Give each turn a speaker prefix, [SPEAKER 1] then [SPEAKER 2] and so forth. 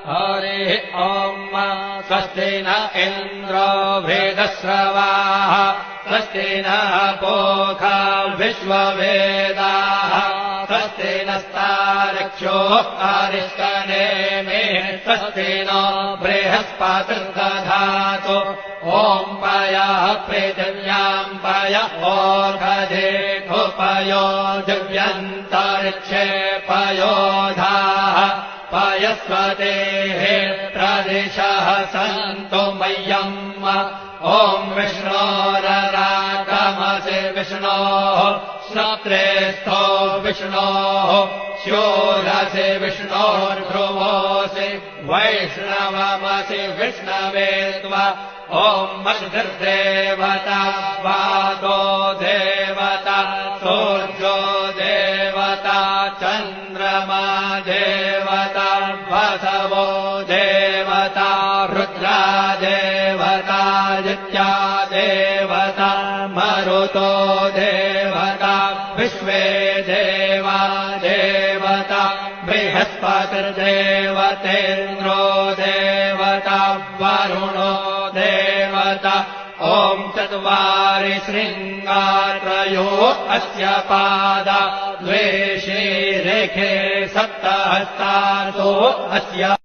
[SPEAKER 1] हरिः ॐ स्वस्ति न इन्द्रो वेदस्रवाः स्वस्ति नः पूषा विश्ववेदाः स्वस्ति नस्तारक्षो अरिष्टनेमिः स्वस्ति नो बृहस्पतिर्दधातु ॐ पयः पृथिव्याम् पय ओषधेषु दिव्यन्तरिक्षे पयोधाः पयस्वतेः प्रदिशः सन्तु मह्यम् ॐ विष्णोररागमसि विष्णोः श्रोत्रेस्थो विष्णोः शूरसि विष्णोर्ध्रुवोऽसि वैष्णवमसि विष्णवे त्वा ॐ मरुद्देवता वातो देवता सूर्यो देवता चन्द्रमा देवता वसवो देवता रुद्रा देवता नित्या देवता मरुतो देवता विश्वे देवा देवता बृहस्पतिर्देवतेन्द्रो देवता वरुणो देवता ॐ चत्वारि शृङ्गात्रयो अस्य पादा द्वे शीरेखे सप्तहस्तासो अस्य